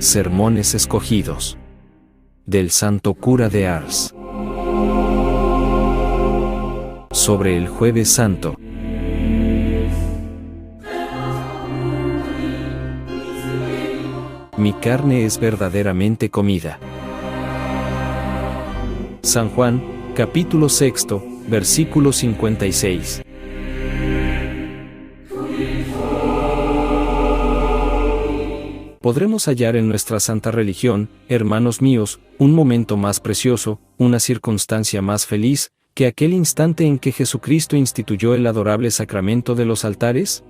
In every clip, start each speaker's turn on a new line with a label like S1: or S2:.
S1: Sermones escogidos del Santo Cura de Ars sobre el Jueves Santo. Mi carne es verdaderamente comida. San Juan, capítulo 6, versículo 56. Podremos hallar en nuestra santa religión, hermanos míos, un momento más precioso, una circunstancia más feliz, que aquel instante en que Jesucristo instituyó el adorable sacramento de los altares?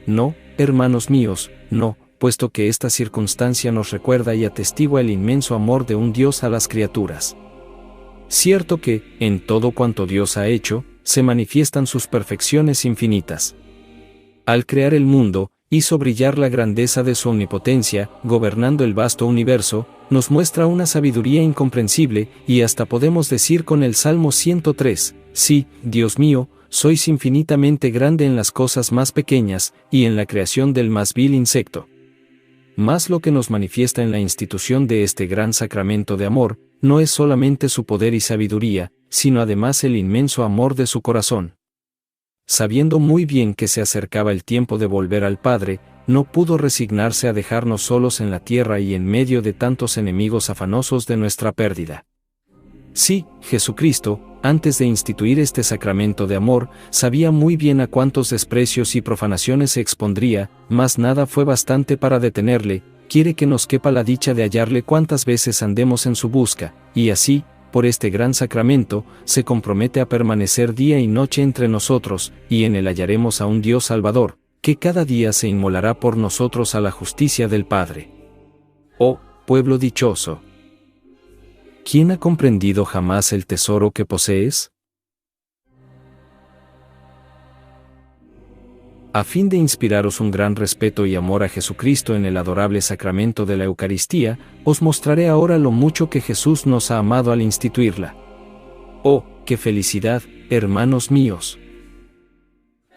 S1: No, hermanos míos, no, puesto que esta circunstancia nos recuerda y atestigua el inmenso amor de un Dios a las criaturas. Cierto que, en todo cuanto Dios ha hecho, se manifiestan sus perfecciones infinitas. Al crear el mundo, hizo brillar la grandeza de su omnipotencia, gobernando el vasto universo, nos muestra una sabiduría incomprensible, y hasta podemos decir con el Salmo 103, sí, Dios mío, sois infinitamente grande en las cosas más pequeñas, y en la creación del más vil insecto. Mas lo que nos manifiesta en la institución de este gran sacramento de amor, no es solamente su poder y sabiduría, sino además el inmenso amor de su corazón. Sabiendo muy bien que se acercaba el tiempo de volver al Padre, no pudo resignarse a dejarnos solos en la tierra y en medio de tantos enemigos afanosos de nuestra pérdida. Sí, Jesucristo, antes de instituir este sacramento de amor, sabía muy bien a cuántos desprecios y profanaciones se expondría, mas nada fue bastante para detenerle. Quiere que nos quepa la dicha de hallarle cuantas veces andemos en su busca, y así, por este gran sacramento, se compromete a permanecer día y noche entre nosotros, y en él hallaremos a un Dios Salvador, que cada día se inmolará por nosotros a la justicia del Padre. Oh, pueblo dichoso! ¿Quién ha comprendido jamás el tesoro que posees? A fin de inspiraros un gran respeto y amor a Jesucristo en el adorable sacramento de la Eucaristía, os mostraré ahora lo mucho que Jesús nos ha amado al instituirla. ¡Oh, qué felicidad, hermanos míos!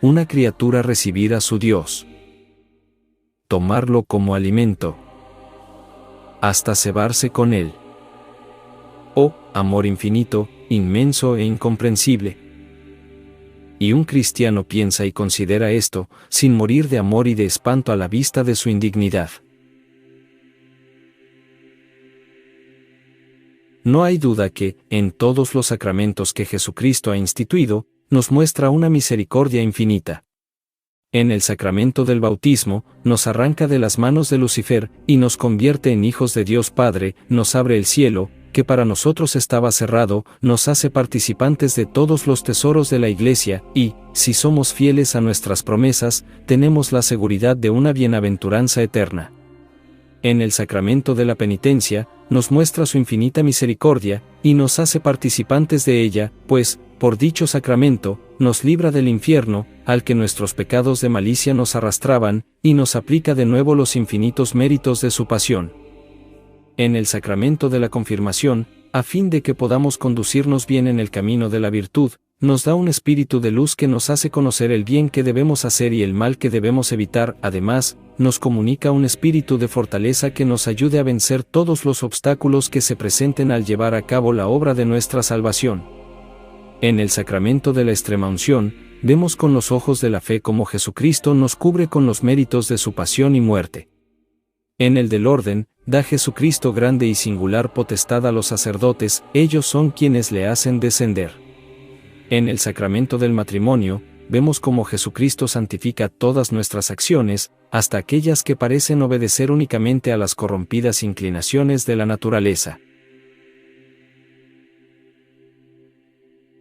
S1: Una criatura recibir a su Dios, tomarlo como alimento, hasta cebarse con él. ¡Oh, amor infinito, inmenso e incomprensible! Y un cristiano piensa y considera esto, sin morir de amor y de espanto a la vista de su indignidad. No hay duda que, en todos los sacramentos que Jesucristo ha instituido, nos muestra una misericordia infinita. En el sacramento del bautismo, nos arranca de las manos de Lucifer, y nos convierte en hijos de Dios Padre, nos abre el cielo, que para nosotros estaba cerrado, nos hace participantes de todos los tesoros de la Iglesia, y, si somos fieles a nuestras promesas, tenemos la seguridad de una bienaventuranza eterna. En el sacramento de la penitencia, nos muestra su infinita misericordia, y nos hace participantes de ella, pues, por dicho sacramento, nos libra del infierno, al que nuestros pecados de malicia nos arrastraban, y nos aplica de nuevo los infinitos méritos de su pasión. En el sacramento de la confirmación, a fin de que podamos conducirnos bien en el camino de la virtud, nos da un espíritu de luz que nos hace conocer el bien que debemos hacer y el mal que debemos evitar. Además, nos comunica un espíritu de fortaleza que nos ayude a vencer todos los obstáculos que se presenten al llevar a cabo la obra de nuestra salvación. En el sacramento de la extremaunción, vemos con los ojos de la fe cómo Jesucristo nos cubre con los méritos de su pasión y muerte. En el del orden, da Jesucristo grande y singular potestad a los sacerdotes, ellos son quienes le hacen descender. En el sacramento del matrimonio, vemos cómo Jesucristo santifica todas nuestras acciones, hasta aquellas que parecen obedecer únicamente a las corrompidas inclinaciones de la naturaleza.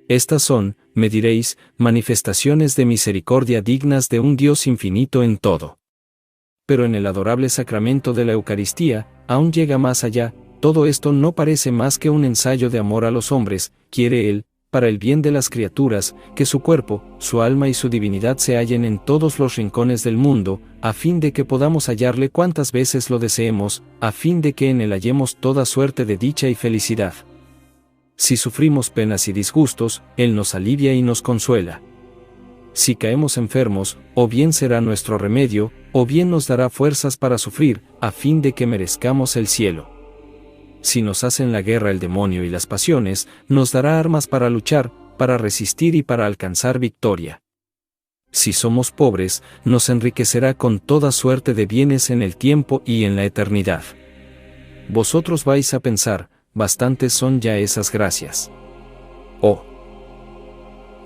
S1: Estas son, me diréis, manifestaciones de misericordia dignas de un Dios infinito en todo. Pero en el adorable sacramento de la Eucaristía, aún llega más allá. Todo esto no parece más que un ensayo de amor a los hombres. Quiere Él, para el bien de las criaturas, que su cuerpo, su alma y su divinidad se hallen en todos los rincones del mundo, a fin de que podamos hallarle cuantas veces lo deseemos, a fin de que en Él hallemos toda suerte de dicha y felicidad. Si sufrimos penas y disgustos, Él nos alivia y nos consuela. Si caemos enfermos, o bien será nuestro remedio, o bien nos dará fuerzas para sufrir, a fin de que merezcamos el cielo. Si nos hacen la guerra el demonio y las pasiones, nos dará armas para luchar, para resistir y para alcanzar victoria. Si somos pobres, nos enriquecerá con toda suerte de bienes en el tiempo y en la eternidad. Vosotros vais a pensar, bastantes son ya esas gracias. Oh,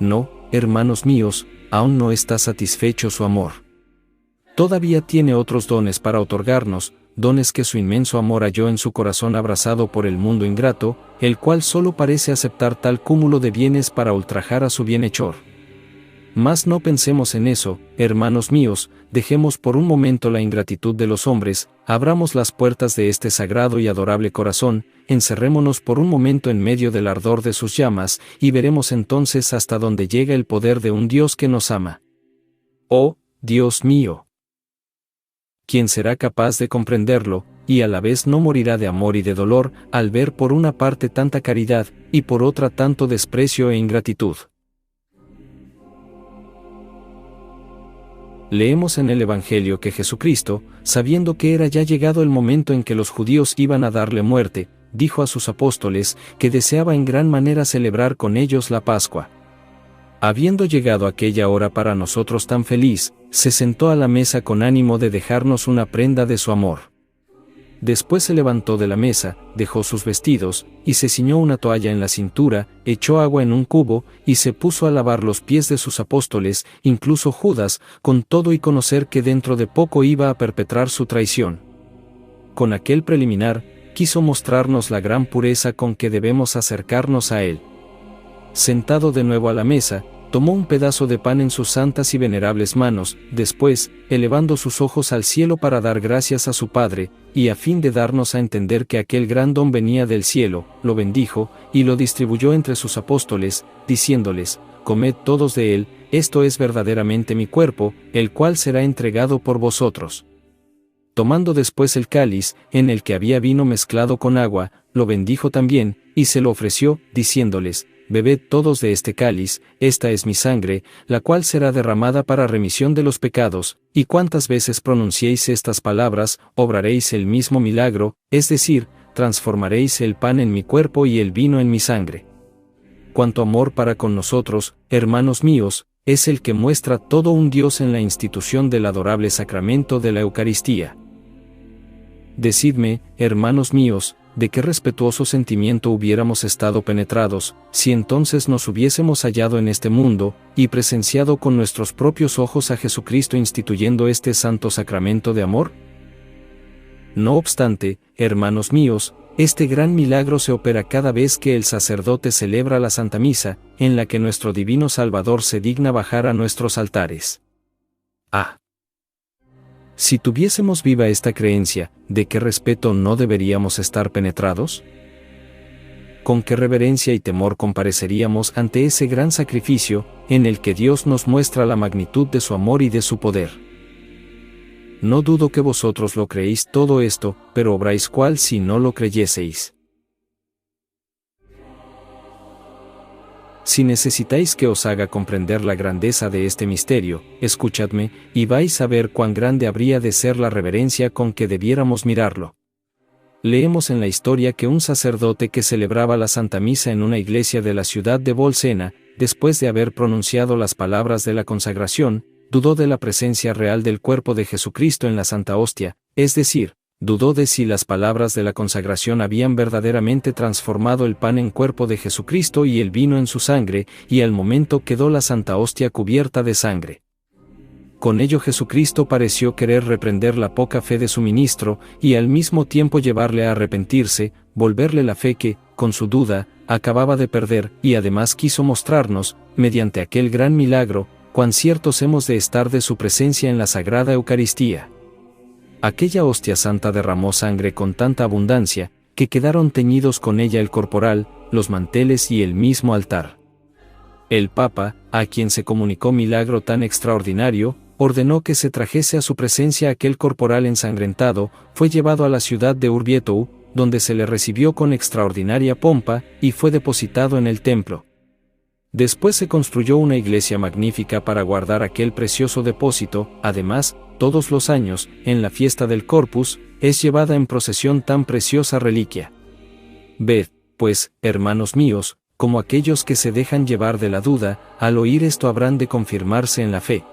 S1: no, hermanos míos, aún no está satisfecho su amor. Todavía tiene otros dones para otorgarnos, dones que su inmenso amor halló en su corazón abrazado por el mundo ingrato, el cual solo parece aceptar tal cúmulo de bienes para ultrajar a su bienhechor. Mas no pensemos en eso, hermanos míos, dejemos por un momento la ingratitud de los hombres, abramos las puertas de este sagrado y adorable corazón, encerrémonos por un momento en medio del ardor de sus llamas, y veremos entonces hasta dónde llega el poder de un Dios que nos ama. Oh, Dios mío, ¿quién será capaz de comprenderlo, y a la vez no morirá de amor y de dolor, al ver por una parte tanta caridad, y por otra tanto desprecio e ingratitud? Leemos en el Evangelio que Jesucristo, sabiendo que era ya llegado el momento en que los judíos iban a darle muerte, dijo a sus apóstoles que deseaba en gran manera celebrar con ellos la Pascua. Habiendo llegado aquella hora para nosotros tan feliz, se sentó a la mesa con ánimo de dejarnos una prenda de su amor. Después se levantó de la mesa, dejó sus vestidos, y se ciñó una toalla en la cintura, echó agua en un cubo, y se puso a lavar los pies de sus apóstoles, incluso Judas, con todo y conocer que dentro de poco iba a perpetrar su traición. Con aquel preliminar, quiso mostrarnos la gran pureza con que debemos acercarnos a él. Sentado de nuevo a la mesa, tomó un pedazo de pan en sus santas y venerables manos, después, elevando sus ojos al cielo para dar gracias a su Padre, y a fin de darnos a entender que aquel gran don venía del cielo, lo bendijo, y lo distribuyó entre sus apóstoles, diciéndoles: comed todos de él, esto es verdaderamente mi cuerpo, el cual será entregado por vosotros. Tomando después el cáliz, en el que había vino mezclado con agua, lo bendijo también, y se lo ofreció, diciéndoles: bebed todos de este cáliz, esta es mi sangre, la cual será derramada para remisión de los pecados, y cuantas veces pronunciéis estas palabras, obraréis el mismo milagro, es decir, transformaréis el pan en mi cuerpo y el vino en mi sangre. Cuánto amor para con nosotros, hermanos míos, es el que muestra todo un Dios en la institución del adorable sacramento de la Eucaristía. Decidme, hermanos míos, de qué respetuoso sentimiento hubiéramos estado penetrados, si entonces nos hubiésemos hallado en este mundo, y presenciado con nuestros propios ojos a Jesucristo instituyendo este santo sacramento de amor. No obstante, hermanos míos, este gran milagro se opera cada vez que el sacerdote celebra la Santa Misa, en la que nuestro Divino Salvador se digna bajar a nuestros altares. Si tuviésemos viva esta creencia, ¿de qué respeto no deberíamos estar penetrados? ¿Con qué reverencia y temor compareceríamos ante ese gran sacrificio, en el que Dios nos muestra la magnitud de su amor y de su poder? No dudo que vosotros lo creéis todo esto, pero obráis cual si no lo creyeseis. Si necesitáis que os haga comprender la grandeza de este misterio, escuchadme, y vais a ver cuán grande habría de ser la reverencia con que debiéramos mirarlo. Leemos en la historia que un sacerdote que celebraba la Santa Misa en una iglesia de la ciudad de Bolsena, después de haber pronunciado las palabras de la consagración, dudó de la presencia real del cuerpo de Jesucristo en la Santa Hostia, es decir, dudó de si las palabras de la consagración habían verdaderamente transformado el pan en cuerpo de Jesucristo y el vino en su sangre, y al momento quedó la Santa Hostia cubierta de sangre. Con ello Jesucristo pareció querer reprender la poca fe de su ministro, y al mismo tiempo llevarle a arrepentirse, volverle la fe que, con su duda, acababa de perder, y además quiso mostrarnos, mediante aquel gran milagro, cuán ciertos hemos de estar de su presencia en la Sagrada Eucaristía. Aquella hostia santa derramó sangre con tanta abundancia, que quedaron teñidos con ella el corporal, los manteles y el mismo altar. El Papa, a quien se comunicó milagro tan extraordinario, ordenó que se trajese a su presencia aquel corporal ensangrentado, fue llevado a la ciudad de Urbietoú, donde se le recibió con extraordinaria pompa, y fue depositado en el templo. Después se construyó una iglesia magnífica para guardar aquel precioso depósito. Además, todos los años, en la fiesta del Corpus, es llevada en procesión tan preciosa reliquia. Ved, pues, hermanos míos, como aquellos que se dejan llevar de la duda, al oír esto habrán de confirmarse en la fe.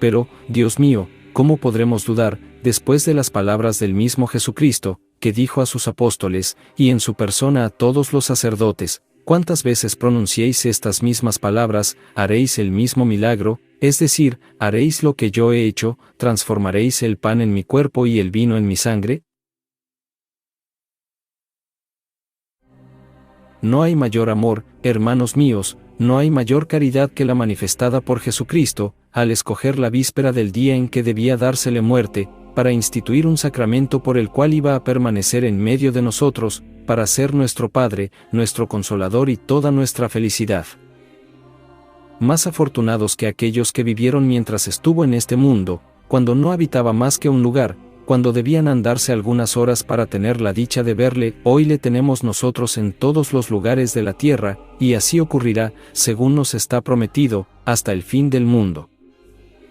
S1: Pero, Dios mío, ¿cómo podremos dudar, después de las palabras del mismo Jesucristo, que dijo a sus apóstoles, y en su persona a todos los sacerdotes: cuántas veces pronunciéis estas mismas palabras, haréis el mismo milagro, es decir, haréis lo que yo he hecho, transformaréis el pan en mi cuerpo y el vino en mi sangre? No hay mayor amor, hermanos míos, no hay mayor caridad que la manifestada por Jesucristo, al escoger la víspera del día en que debía dársele muerte, para instituir un sacramento por el cual iba a permanecer en medio de nosotros, para ser nuestro Padre, nuestro Consolador y toda nuestra felicidad. Más afortunados que aquellos que vivieron mientras estuvo en este mundo, cuando no habitaba más que un lugar, cuando debían andarse algunas horas para tener la dicha de verle, hoy le tenemos nosotros en todos los lugares de la tierra, y así ocurrirá, según nos está prometido, hasta el fin del mundo.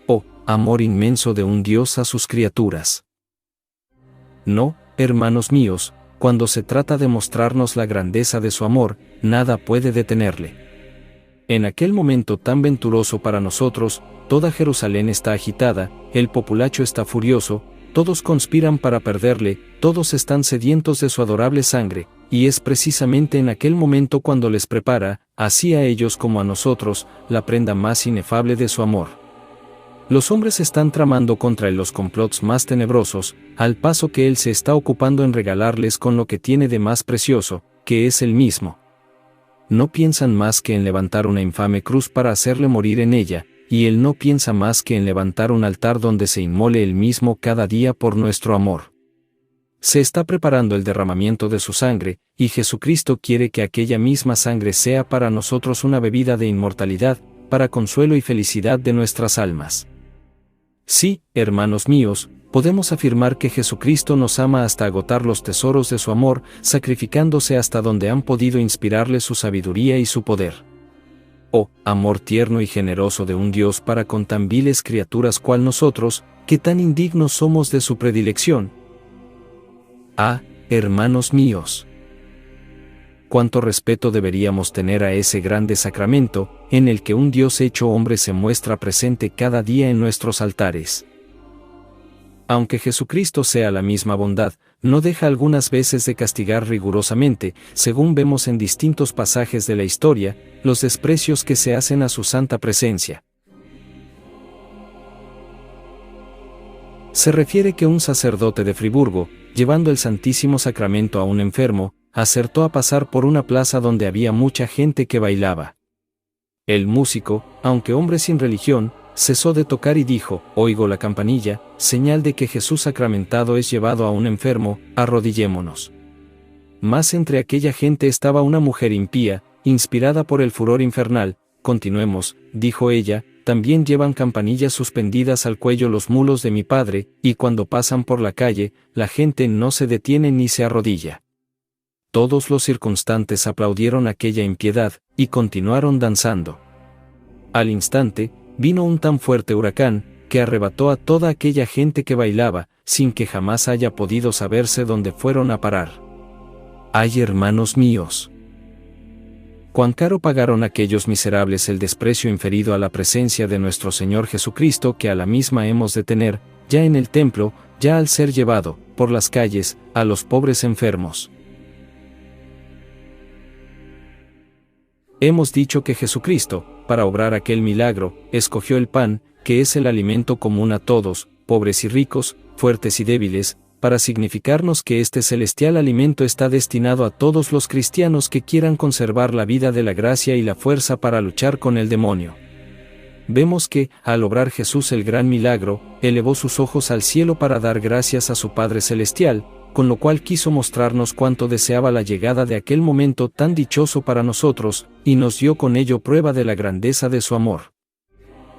S1: Oh, amor inmenso de un Dios a sus criaturas. No, hermanos míos, cuando se trata de mostrarnos la grandeza de su amor, nada puede detenerle. En aquel momento tan venturoso para nosotros, toda Jerusalén está agitada, el populacho está furioso, todos conspiran para perderle, todos están sedientos de su adorable sangre, y es precisamente en aquel momento cuando les prepara, así a ellos como a nosotros, la prenda más inefable de su amor. Los hombres están tramando contra él los complots más tenebrosos, al paso que él se está ocupando en regalarles con lo que tiene de más precioso, que es él mismo. No piensan más que en levantar una infame cruz para hacerle morir en ella, y él no piensa más que en levantar un altar donde se inmole él mismo cada día por nuestro amor. Se está preparando el derramamiento de su sangre, y Jesucristo quiere que aquella misma sangre sea para nosotros una bebida de inmortalidad, para consuelo y felicidad de nuestras almas. Sí, hermanos míos, podemos afirmar que Jesucristo nos ama hasta agotar los tesoros de su amor, sacrificándose hasta donde han podido inspirarle su sabiduría y su poder. Oh, amor tierno y generoso de un Dios para con tan viles criaturas cual nosotros, que tan indignos somos de su predilección. Ah, hermanos míos, cuánto respeto deberíamos tener a ese grande sacramento, en el que un Dios hecho hombre se muestra presente cada día en nuestros altares. Aunque Jesucristo sea la misma bondad, no deja algunas veces de castigar rigurosamente, según vemos en distintos pasajes de la historia, los desprecios que se hacen a su santa presencia. Se refiere que un sacerdote de Friburgo, llevando el Santísimo Sacramento a un enfermo, acertó a pasar por una plaza donde había mucha gente que bailaba. El músico, aunque hombre sin religión, cesó de tocar y dijo: oigo la campanilla, señal de que Jesús sacramentado es llevado a un enfermo, arrodillémonos. Mas entre aquella gente estaba una mujer impía, inspirada por el furor infernal. Continuemos, dijo ella, también llevan campanillas suspendidas al cuello los mulos de mi padre, y cuando pasan por la calle, la gente no se detiene ni se arrodilla. Todos los circunstantes aplaudieron aquella impiedad, y continuaron danzando. Al instante, vino un tan fuerte huracán, que arrebató a toda aquella gente que bailaba, sin que jamás haya podido saberse dónde fueron a parar. ¡Ay, hermanos míos! Cuán caro pagaron aquellos miserables el desprecio inferido a la presencia de nuestro Señor Jesucristo, que a la misma hemos de tener, ya en el templo, ya al ser llevado, por las calles, a los pobres enfermos. Hemos dicho que Jesucristo, para obrar aquel milagro, escogió el pan, que es el alimento común a todos, pobres y ricos, fuertes y débiles, para significarnos que este celestial alimento está destinado a todos los cristianos que quieran conservar la vida de la gracia y la fuerza para luchar con el demonio. Vemos que, al obrar Jesús el gran milagro, elevó sus ojos al cielo para dar gracias a su Padre Celestial, con lo cual quiso mostrarnos cuánto deseaba la llegada de aquel momento tan dichoso para nosotros, y nos dio con ello prueba de la grandeza de su amor.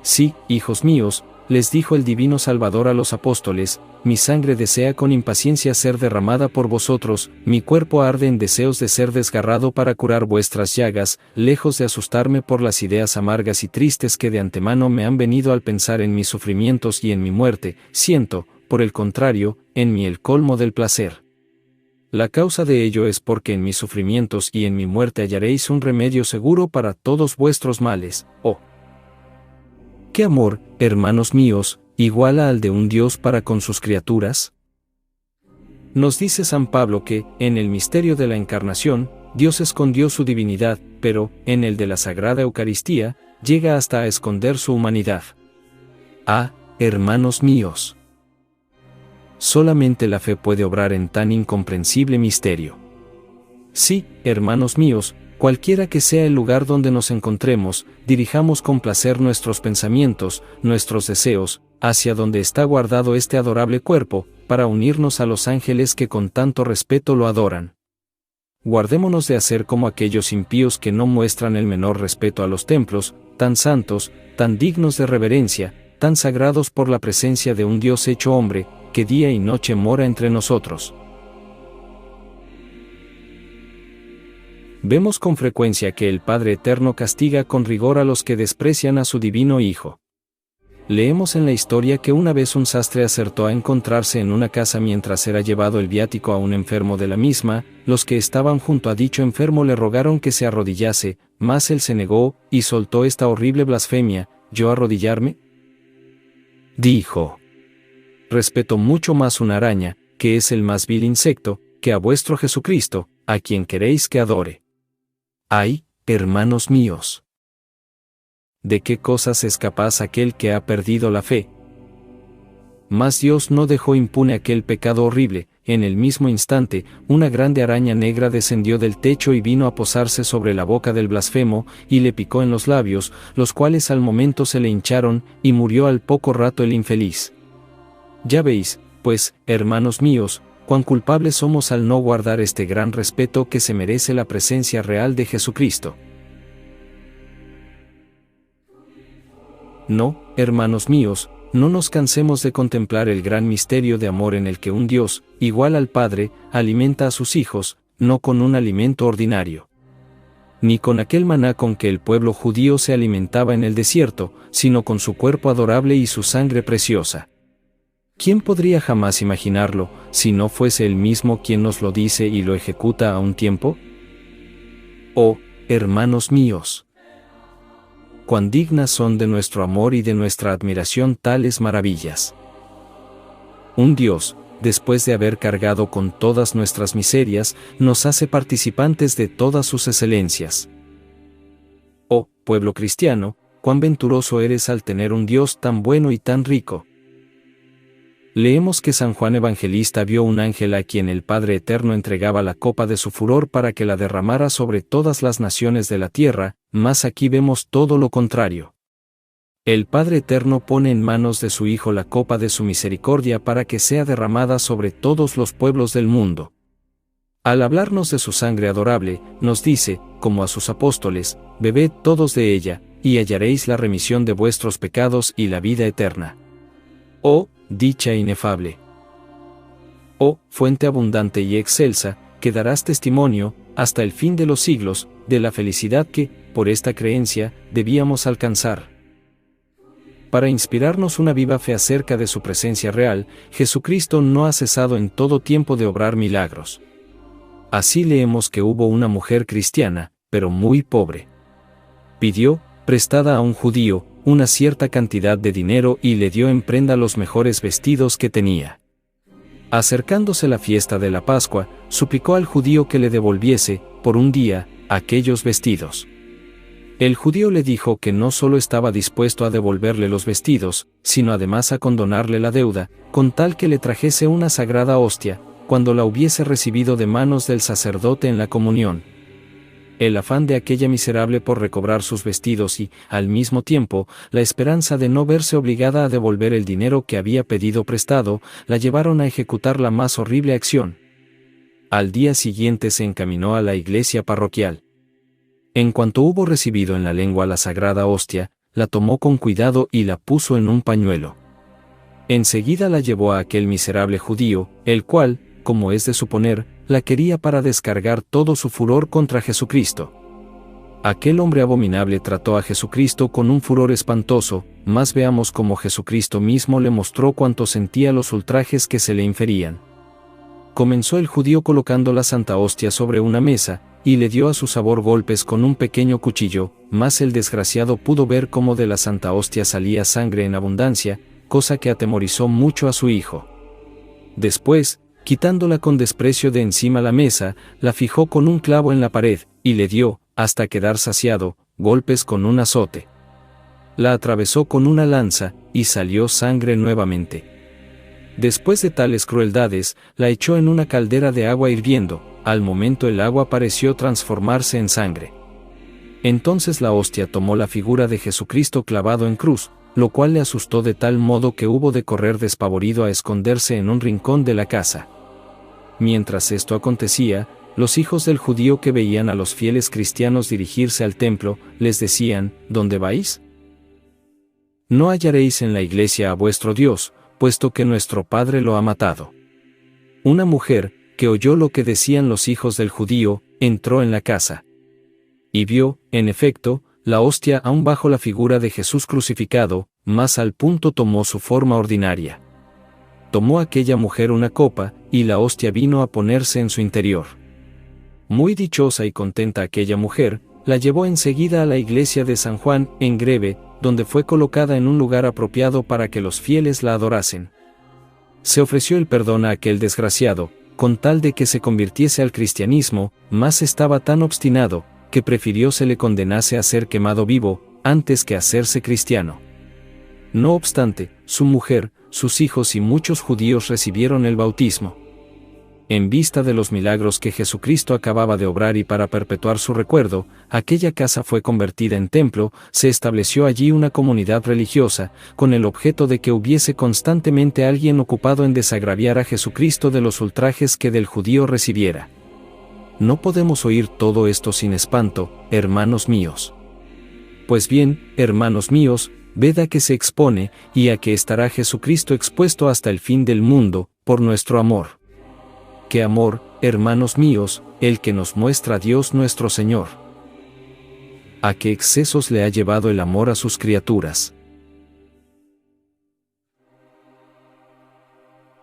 S1: Sí, hijos míos, les dijo el divino Salvador a los apóstoles, mi sangre desea con impaciencia ser derramada por vosotros, mi cuerpo arde en deseos de ser desgarrado para curar vuestras llagas, lejos de asustarme por las ideas amargas y tristes que de antemano me han venido al pensar en mis sufrimientos y en mi muerte, siento, por el contrario, en mí el colmo del placer. La causa de ello es porque en mis sufrimientos y en mi muerte hallaréis un remedio seguro para todos vuestros males. Oh, ¿qué amor, hermanos míos, iguala al de un Dios para con sus criaturas? Nos dice San Pablo que, en el misterio de la Encarnación, Dios escondió su divinidad, pero, en el de la Sagrada Eucaristía, llega hasta a esconder su humanidad. Ah, hermanos míos. Solamente la fe puede obrar en tan incomprensible misterio. Sí, hermanos míos, cualquiera que sea el lugar donde nos encontremos, dirijamos con placer nuestros pensamientos, nuestros deseos, hacia donde está guardado este adorable cuerpo, para unirnos a los ángeles que con tanto respeto lo adoran. Guardémonos de hacer como aquellos impíos que no muestran el menor respeto a los templos, tan santos, tan dignos de reverencia, tan sagrados por la presencia de un Dios hecho hombre, que día y noche mora entre nosotros. Vemos con frecuencia que el Padre Eterno castiga con rigor a los que desprecian a su divino Hijo. Leemos en la historia que una vez un sastre acertó a encontrarse en una casa mientras era llevado el viático a un enfermo de la misma. Los que estaban junto a dicho enfermo le rogaron que se arrodillase, mas él se negó, y soltó esta horrible blasfemia: ¿yo arrodillarme? Dijo: respeto mucho más una araña, que es el más vil insecto, que a vuestro Jesucristo, a quien queréis que adore. ¡Ay, hermanos míos! ¿De qué cosas es capaz aquel que ha perdido la fe? Mas Dios no dejó impune aquel pecado horrible. En el mismo instante, una grande araña negra descendió del techo y vino a posarse sobre la boca del blasfemo, y le picó en los labios, los cuales al momento se le hincharon, y murió al poco rato el infeliz. Ya veis, pues, hermanos míos, cuán culpables somos al no guardar este gran respeto que se merece la presencia real de Jesucristo. No, hermanos míos, no nos cansemos de contemplar el gran misterio de amor en el que un Dios, igual al Padre, alimenta a sus hijos, no con un alimento ordinario, ni con aquel maná con que el pueblo judío se alimentaba en el desierto, sino con su cuerpo adorable y su sangre preciosa. ¿Quién podría jamás imaginarlo, si no fuese él mismo quien nos lo dice y lo ejecuta a un tiempo? Oh, hermanos míos, cuán dignas son de nuestro amor y de nuestra admiración tales maravillas. Un Dios, después de haber cargado con todas nuestras miserias, nos hace participantes de todas sus excelencias. Oh, pueblo cristiano, cuán venturoso eres al tener un Dios tan bueno y tan rico. Leemos que San Juan Evangelista vio un ángel a quien el Padre Eterno entregaba la copa de su furor para que la derramara sobre todas las naciones de la tierra, mas aquí vemos todo lo contrario. El Padre Eterno pone en manos de su Hijo la copa de su misericordia para que sea derramada sobre todos los pueblos del mundo. Al hablarnos de su sangre adorable, nos dice, como a sus apóstoles: bebed todos de ella, y hallaréis la remisión de vuestros pecados y la vida eterna. Oh, dicha inefable. Oh, fuente abundante y excelsa, que darás testimonio, hasta el fin de los siglos, de la felicidad que, por esta creencia, debíamos alcanzar. Para inspirarnos una viva fe acerca de su presencia real, Jesucristo no ha cesado en todo tiempo de obrar milagros. Así leemos que hubo una mujer cristiana, pero muy pobre. Pidió, prestada a un judío, una cierta cantidad de dinero y le dio en prenda los mejores vestidos que tenía. Acercándose la fiesta de la Pascua, suplicó al judío que le devolviese, por un día, aquellos vestidos. El judío le dijo que no solo estaba dispuesto a devolverle los vestidos, sino además a condonarle la deuda, con tal que le trajese una sagrada hostia, cuando la hubiese recibido de manos del sacerdote en la comunión. El afán de aquella miserable por recobrar sus vestidos y, al mismo tiempo, la esperanza de no verse obligada a devolver el dinero que había pedido prestado, la llevaron a ejecutar la más horrible acción. Al día siguiente se encaminó a la iglesia parroquial. En cuanto hubo recibido en la lengua la sagrada hostia, la tomó con cuidado y la puso en un pañuelo. Enseguida la llevó a aquel miserable judío, el cual, como es de suponer, la quería para descargar todo su furor contra Jesucristo. Aquel hombre abominable trató a Jesucristo con un furor espantoso, más veamos cómo Jesucristo mismo le mostró cuánto sentía los ultrajes que se le inferían. Comenzó el judío colocando la Santa Hostia sobre una mesa, y le dio a su sabor golpes con un pequeño cuchillo, mas el desgraciado pudo ver cómo de la Santa Hostia salía sangre en abundancia, cosa que atemorizó mucho a su hijo. Después, quitándola con desprecio de encima la mesa, la fijó con un clavo en la pared, y le dio, hasta quedar saciado, golpes con un azote. La atravesó con una lanza, y salió sangre nuevamente. Después de tales crueldades, la echó en una caldera de agua hirviendo, al momento el agua pareció transformarse en sangre. Entonces la hostia tomó la figura de Jesucristo clavado en cruz, lo cual le asustó de tal modo que hubo de correr despavorido a esconderse en un rincón de la casa. Mientras esto acontecía, los hijos del judío que veían a los fieles cristianos dirigirse al templo, les decían: ¿Dónde vais? No hallaréis en la iglesia a vuestro Dios, puesto que nuestro Padre lo ha matado. Una mujer, que oyó lo que decían los hijos del judío, entró en la casa. Y vio, en efecto, la hostia aún bajo la figura de Jesús crucificado, mas al punto tomó su forma ordinaria. Tomó aquella mujer una copa, y la hostia vino a ponerse en su interior. Muy dichosa y contenta aquella mujer, la llevó enseguida a la iglesia de San Juan, en Greve, donde fue colocada en un lugar apropiado para que los fieles la adorasen. Se ofreció el perdón a aquel desgraciado, con tal de que se convirtiese al cristianismo, mas estaba tan obstinado, que prefirió se le condenase a ser quemado vivo, antes que hacerse cristiano. No obstante, su mujer, sus hijos y muchos judíos recibieron el bautismo. En vista de los milagros que Jesucristo acababa de obrar y para perpetuar su recuerdo, aquella casa fue convertida en templo, se estableció allí una comunidad religiosa, con el objeto de que hubiese constantemente alguien ocupado en desagraviar a Jesucristo de los ultrajes que del judío recibiera. No podemos oír todo esto sin espanto, hermanos míos. Pues bien, hermanos míos, ved a que se expone, y a que estará Jesucristo expuesto hasta el fin del mundo, por nuestro amor. ¡Qué amor, hermanos míos, el que nos muestra Dios nuestro Señor! ¿A qué excesos le ha llevado el amor a sus criaturas?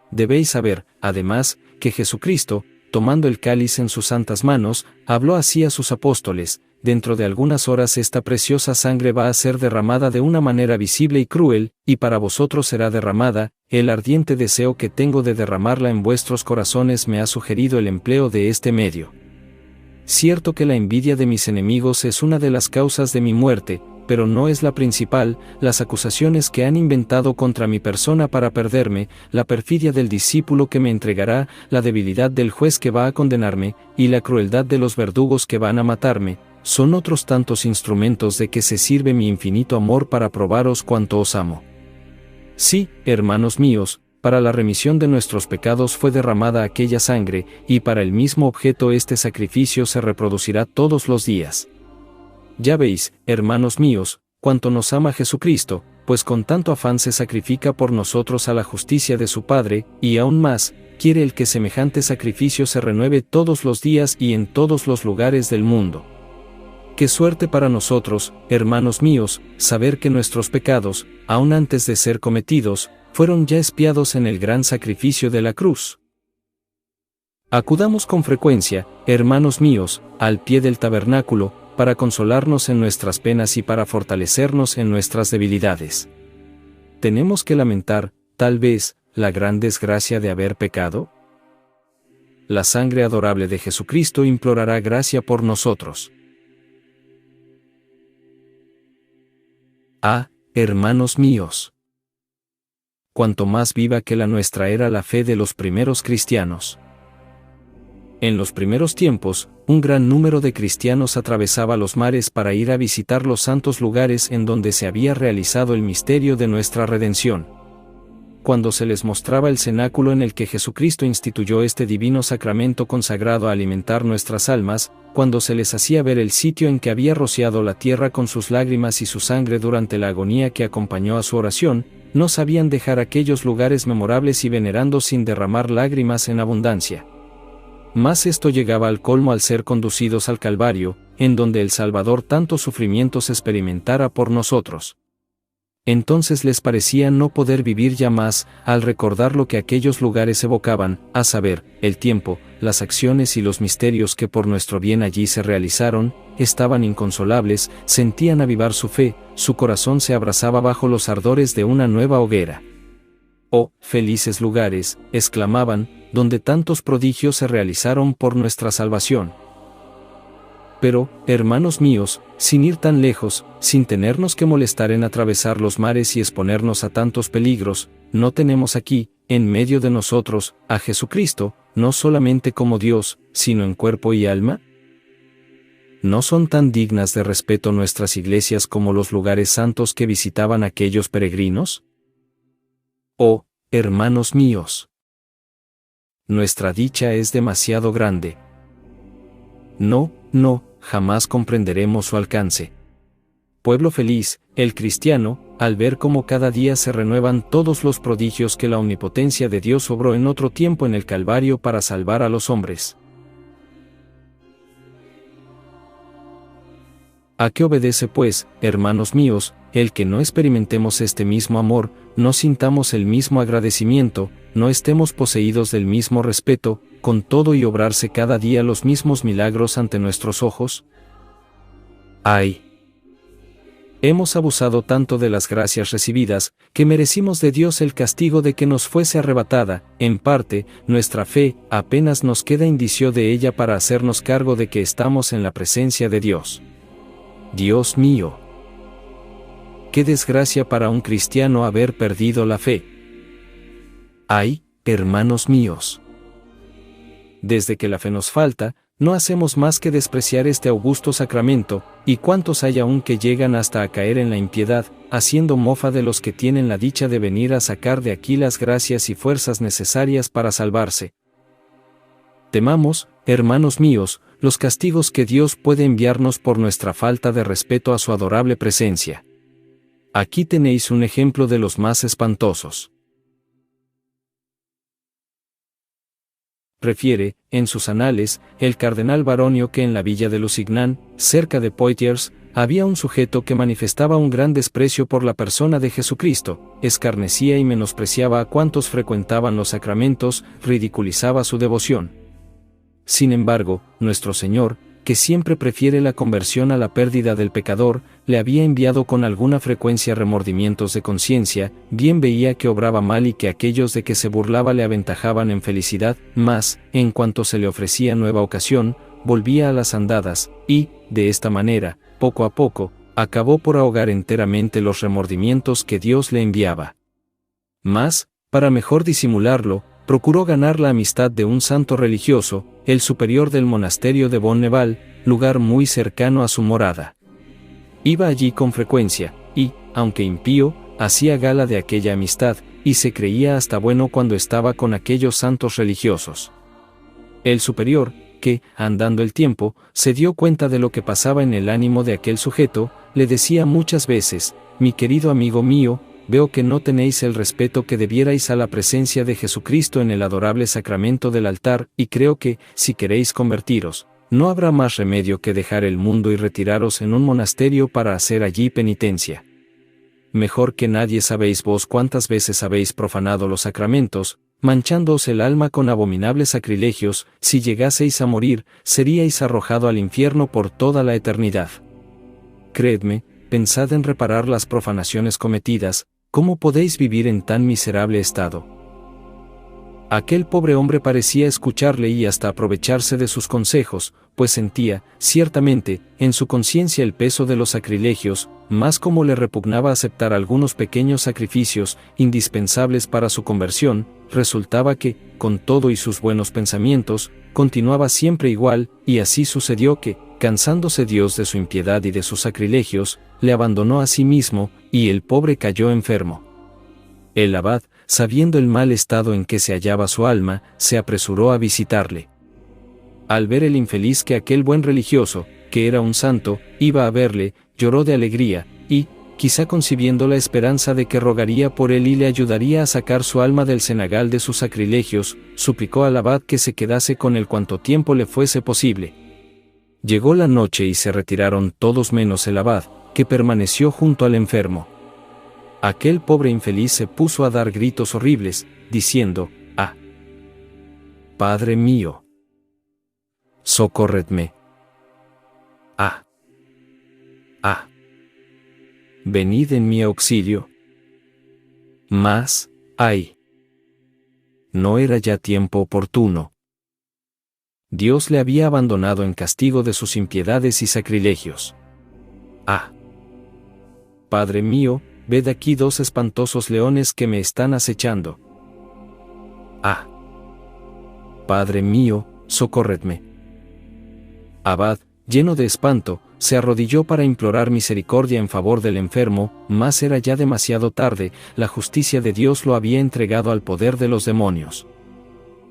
S1: Debéis saber, además, que Jesucristo, tomando el cáliz en sus santas manos, habló así a sus apóstoles: dentro de algunas horas esta preciosa sangre va a ser derramada de una manera visible y cruel, y para vosotros será derramada. El ardiente deseo que tengo de derramarla en vuestros corazones me ha sugerido el empleo de este medio. Cierto que la envidia de mis enemigos es una de las causas de mi muerte, pero no es la principal. Las acusaciones que han inventado contra mi persona para perderme, la perfidia del discípulo que me entregará, la debilidad del juez que va a condenarme, y la crueldad de los verdugos que van a matarme, son otros tantos instrumentos de que se sirve mi infinito amor para probaros cuánto os amo. Sí, hermanos míos, para la remisión de nuestros pecados fue derramada aquella sangre, y para el mismo objeto este sacrificio se reproducirá todos los días. Ya veis, hermanos míos, cuánto nos ama Jesucristo, pues con tanto afán se sacrifica por nosotros a la justicia de su Padre, y aún más, quiere el que semejante sacrificio se renueve todos los días y en todos los lugares del mundo. Qué suerte para nosotros, hermanos míos, saber que nuestros pecados, aun antes de ser cometidos, fueron ya expiados en el gran sacrificio de la cruz. Acudamos con frecuencia, hermanos míos, al pie del tabernáculo, para consolarnos en nuestras penas y para fortalecernos en nuestras debilidades. ¿Tenemos que lamentar, tal vez, la gran desgracia de haber pecado? La sangre adorable de Jesucristo implorará gracia por nosotros. Ah, hermanos míos, cuanto más viva que la nuestra era la fe de los primeros cristianos. En los primeros tiempos, un gran número de cristianos atravesaba los mares para ir a visitar los santos lugares en donde se había realizado el misterio de nuestra redención. Cuando se les mostraba el cenáculo en el que Jesucristo instituyó este divino sacramento consagrado a alimentar nuestras almas, cuando se les hacía ver el sitio en que había rociado la tierra con sus lágrimas y su sangre durante la agonía que acompañó a su oración, no sabían dejar aquellos lugares memorables y venerando sin derramar lágrimas en abundancia. Mas esto llegaba al colmo al ser conducidos al Calvario, en donde el Salvador tantos sufrimientos experimentara por nosotros. entonces les parecía no poder vivir ya más, al recordar lo que aquellos lugares evocaban, a saber, el tiempo, las acciones y los misterios que por nuestro bien allí se realizaron, estaban inconsolables, sentían avivar su fe, su corazón se abrasaba bajo los ardores de una nueva hoguera. «Oh, felices lugares», exclamaban, «donde tantos prodigios se realizaron por nuestra salvación». Pero, hermanos míos, sin ir tan lejos, sin tenernos que molestar en atravesar los mares y exponernos a tantos peligros, ¿no tenemos aquí, en medio de nosotros, a Jesucristo, no solamente como Dios, sino en cuerpo y alma? ¿No son tan dignas de respeto nuestras iglesias como los lugares santos que visitaban aquellos peregrinos? Oh, hermanos míos, nuestra dicha es demasiado grande. No, jamás comprenderemos su alcance. Pueblo feliz, el cristiano, al ver cómo cada día se renuevan todos los prodigios que la omnipotencia de Dios obró en otro tiempo en el Calvario para salvar a los hombres. ¿A qué obedece pues, hermanos míos, el que no experimentemos este mismo amor, no sintamos el mismo agradecimiento, no estemos poseídos del mismo respeto, con todo y obrarse cada día los mismos milagros ante nuestros ojos? ¡Ay! Hemos abusado tanto de las gracias recibidas, que merecimos de Dios el castigo de que nos fuese arrebatada, en parte, nuestra fe, apenas nos queda indicio de ella para hacernos cargo de que estamos en la presencia de Dios. Dios mío, qué desgracia para un cristiano haber perdido la fe. ¡Ay, hermanos míos! Desde que la fe nos falta, no hacemos más que despreciar este augusto sacramento, y cuántos hay aún que llegan hasta a caer en la impiedad, haciendo mofa de los que tienen la dicha de venir a sacar de aquí las gracias y fuerzas necesarias para salvarse. Temamos, hermanos míos, los castigos que Dios puede enviarnos por nuestra falta de respeto a su adorable presencia. Aquí tenéis un ejemplo de los más espantosos. Refiere, en sus anales, el cardenal Baronio que en la villa de Lusignan, cerca de Poitiers, había un sujeto que manifestaba un gran desprecio por la persona de Jesucristo, escarnecía y menospreciaba a cuantos frecuentaban los sacramentos, ridiculizaba su devoción. Sin embargo, nuestro Señor, que siempre prefiere la conversión a la pérdida del pecador, le había enviado con alguna frecuencia remordimientos de conciencia, bien veía que obraba mal y que aquellos de que se burlaba le aventajaban en felicidad, mas, en cuanto se le ofrecía nueva ocasión, volvía a las andadas, y, de esta manera, poco a poco, acabó por ahogar enteramente los remordimientos que Dios le enviaba. Mas, para mejor disimularlo, procuró ganar la amistad de un santo religioso, el superior del monasterio de Bonneval, lugar muy cercano a su morada. Iba allí con frecuencia, y, aunque impío, hacía gala de aquella amistad, y se creía hasta bueno cuando estaba con aquellos santos religiosos. El superior, que, andando el tiempo, se dio cuenta de lo que pasaba en el ánimo de aquel sujeto, le decía muchas veces: «Mi querido amigo mío, veo que no tenéis el respeto que debierais a la presencia de Jesucristo en el adorable sacramento del altar, y creo que, si queréis convertiros, no habrá más remedio que dejar el mundo y retiraros en un monasterio para hacer allí penitencia. Mejor que nadie sabéis vos cuántas veces habéis profanado los sacramentos, manchándoos el alma con abominables sacrilegios, si llegaseis a morir, seríais arrojado al infierno por toda la eternidad. Creedme, pensad en reparar las profanaciones cometidas. ¿Cómo podéis vivir en tan miserable estado?». Aquel pobre hombre parecía escucharle y hasta aprovecharse de sus consejos, pues sentía, ciertamente, en su conciencia el peso de los sacrilegios, más como le repugnaba aceptar algunos pequeños sacrificios, indispensables para su conversión, resultaba que, con todo y sus buenos pensamientos, continuaba siempre igual, y así sucedió que, cansándose Dios de su impiedad y de sus sacrilegios, le abandonó a sí mismo, y el pobre cayó enfermo. El abad, sabiendo el mal estado en que se hallaba su alma, se apresuró a visitarle. Al ver el infeliz que aquel buen religioso, que era un santo, iba a verle, lloró de alegría, y, quizá concibiendo la esperanza de que rogaría por él y le ayudaría a sacar su alma del cenagal de sus sacrilegios, suplicó al abad que se quedase con él cuanto tiempo le fuese posible. Llegó la noche y se retiraron todos menos el abad, que permaneció junto al enfermo. Aquel pobre infeliz se puso a dar gritos horribles, diciendo: «¡Ah! Padre mío! ¡Socórredme! ¡Ah! ¡Ah! Venid en mi auxilio». Mas, ¡ay! No era ya tiempo oportuno. Dios le había abandonado en castigo de sus impiedades y sacrilegios. ¡Ah! Padre mío, ved aquí 2 espantosos leones que me están acechando. ¡Ah! Padre mío, socórredme. Abad, lleno de espanto, se arrodilló para implorar misericordia en favor del enfermo, mas era ya demasiado tarde, la justicia de Dios lo había entregado al poder de los demonios.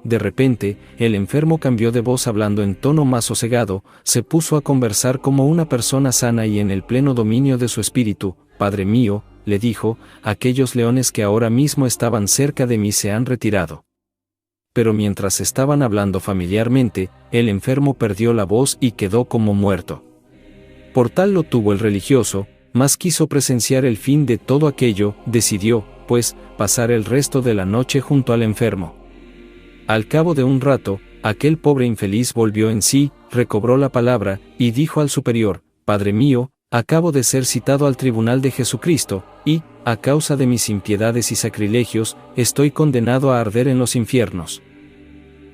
S1: De repente, el enfermo cambió de voz hablando en tono más sosegado, se puso a conversar como una persona sana y en el pleno dominio de su espíritu. «Padre mío», le dijo, «aquellos leones que ahora mismo estaban cerca de mí se han retirado». Pero mientras estaban hablando familiarmente, el enfermo perdió la voz y quedó como muerto. Por tal lo tuvo el religioso, mas quiso presenciar el fin de todo aquello, decidió, pues, pasar el resto de la noche junto al enfermo. Al cabo de un rato, aquel pobre infeliz volvió en sí, recobró la palabra, y dijo al superior: «Padre mío, acabo de ser citado al tribunal de Jesucristo, y, a causa de mis impiedades y sacrilegios, estoy condenado a arder en los infiernos».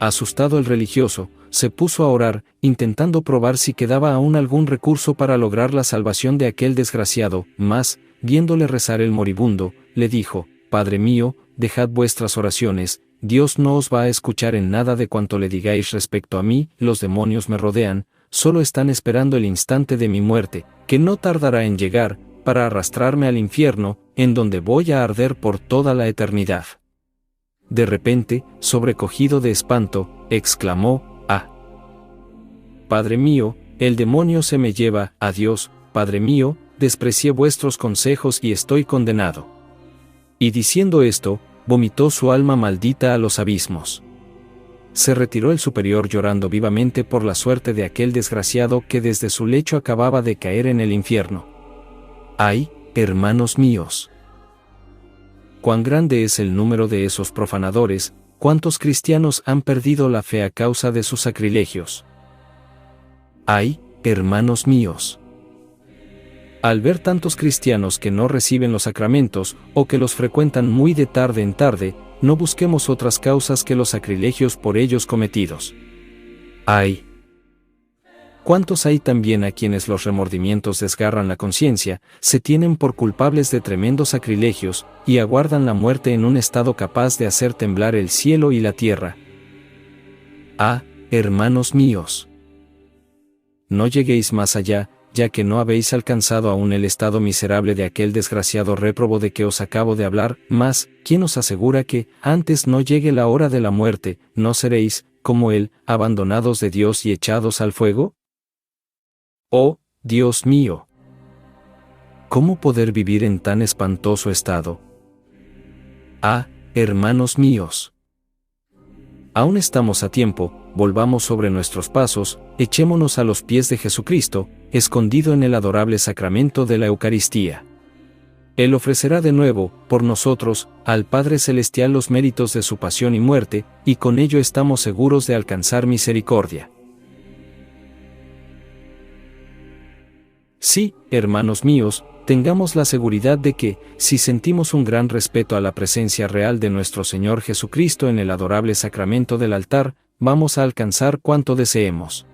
S1: Asustado el religioso, se puso a orar, intentando probar si quedaba aún algún recurso para lograr la salvación de aquel desgraciado, mas, viéndole rezar el moribundo, le dijo: «Padre mío, dejad vuestras oraciones, Dios no os va a escuchar en nada de cuanto le digáis respecto a mí, los demonios me rodean, solo están esperando el instante de mi muerte, que no tardará en llegar, para arrastrarme al infierno, en donde voy a arder por toda la eternidad». De repente, sobrecogido de espanto, exclamó: «¡Ah! Padre mío, el demonio se me lleva, adiós, Padre mío, desprecié vuestros consejos y estoy condenado». Y diciendo esto, vomitó su alma maldita a los abismos. Se retiró el superior llorando vivamente por la suerte de aquel desgraciado que desde su lecho acababa de caer en el infierno. ¡Ay, hermanos míos! Cuán grande es el número de esos profanadores, cuántos cristianos han perdido la fe a causa de sus sacrilegios. ¡Ay, hermanos míos! Al ver tantos cristianos que no reciben los sacramentos, o que los frecuentan muy de tarde en tarde, no busquemos otras causas que los sacrilegios por ellos cometidos. ¡Ay! ¿Cuántos hay también a quienes los remordimientos desgarran la conciencia, se tienen por culpables de tremendos sacrilegios, y aguardan la muerte en un estado capaz de hacer temblar el cielo y la tierra? ¡Ah, hermanos míos! No lleguéis más allá, ya que no habéis alcanzado aún el estado miserable de aquel desgraciado réprobo de que os acabo de hablar, mas, ¿quién os asegura que, antes no llegue la hora de la muerte, no seréis, como él, abandonados de Dios y echados al fuego? ¡Oh, Dios mío! ¿Cómo poder vivir en tan espantoso estado? ¡Ah, hermanos míos! Aún estamos a tiempo, volvamos sobre nuestros pasos, echémonos a los pies de Jesucristo, escondido en el adorable sacramento de la Eucaristía. Él ofrecerá de nuevo, por nosotros, al Padre Celestial los méritos de su pasión y muerte, y con ello estamos seguros de alcanzar misericordia. Sí, hermanos míos, tengamos la seguridad de que, si sentimos un gran respeto a la presencia real de nuestro Señor Jesucristo en el adorable sacramento del altar, vamos a alcanzar cuanto deseemos.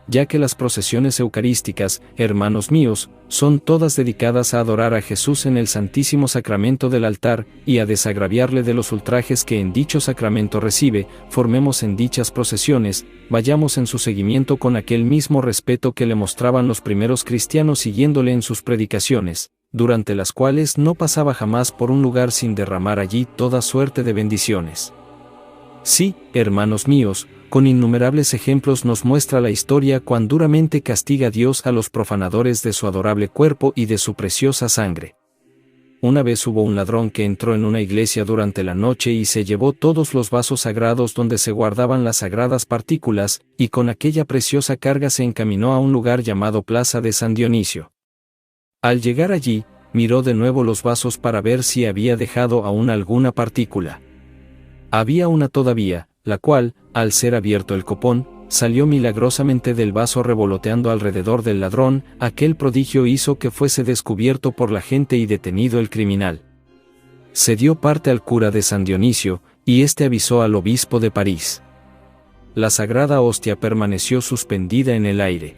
S1: Ya que las procesiones eucarísticas, hermanos míos, son todas dedicadas a adorar a Jesús en el Santísimo Sacramento del altar, y a desagraviarle de los ultrajes que en dicho sacramento recibe, formemos en dichas procesiones, vayamos en su seguimiento con aquel mismo respeto que le mostraban los primeros cristianos siguiéndole en sus predicaciones, durante las cuales no pasaba jamás por un lugar sin derramar allí toda suerte de bendiciones. Sí, hermanos míos, con innumerables ejemplos nos muestra la historia cuán duramente castiga Dios a los profanadores de su adorable cuerpo y de su preciosa sangre. Una vez hubo un ladrón que entró en una iglesia durante la noche y se llevó todos los vasos sagrados donde se guardaban las sagradas partículas, y con aquella preciosa carga se encaminó a un lugar llamado Plaza de San Dionisio. Al llegar allí, miró de nuevo los vasos para ver si había dejado aún alguna partícula. Había una todavía, la cual, al ser abierto el copón, salió milagrosamente del vaso revoloteando alrededor del ladrón. Aquel prodigio hizo que fuese descubierto por la gente y detenido el criminal. Se dio parte al cura de San Dionisio, y éste avisó al obispo de París. La sagrada hostia permaneció suspendida en el aire.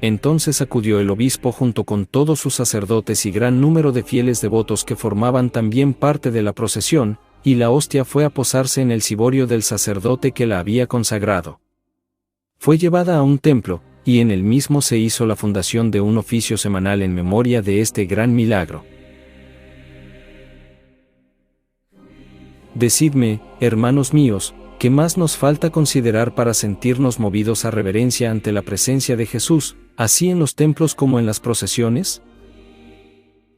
S1: Entonces acudió el obispo junto con todos sus sacerdotes y gran número de fieles devotos que formaban también parte de la procesión, y la hostia fue a posarse en el ciborio del sacerdote que la había consagrado. Fue llevada a un templo, y en el mismo se hizo la fundación de un oficio semanal en memoria de este gran milagro. Decidme, hermanos míos, ¿qué más nos falta considerar para sentirnos movidos a reverencia ante la presencia de Jesús, así en los templos como en las procesiones?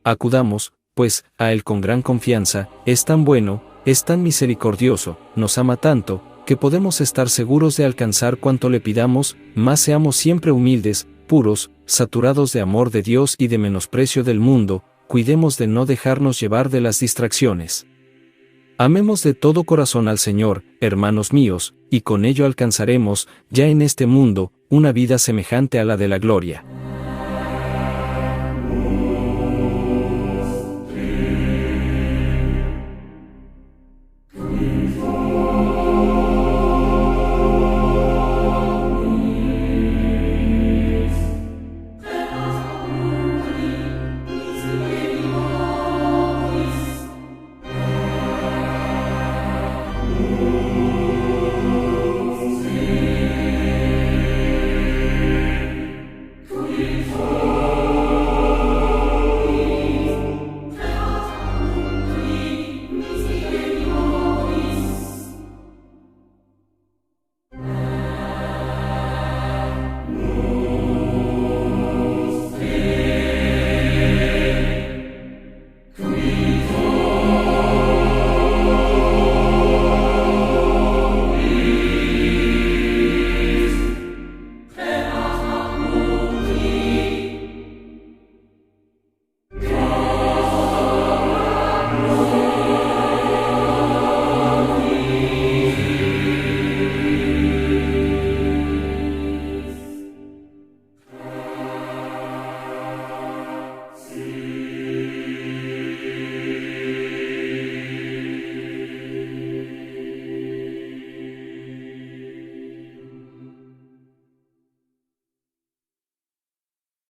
S1: Acudamos, pues, a Él con gran confianza. Es tan bueno, es tan misericordioso, nos ama tanto, que podemos estar seguros de alcanzar cuanto le pidamos. Mas seamos siempre humildes, puros, saturados de amor de Dios y de menosprecio del mundo. Cuidemos de no dejarnos llevar de las distracciones. Amemos de todo corazón al Señor, hermanos míos, y con ello alcanzaremos, ya en este mundo, una vida semejante a la de la gloria.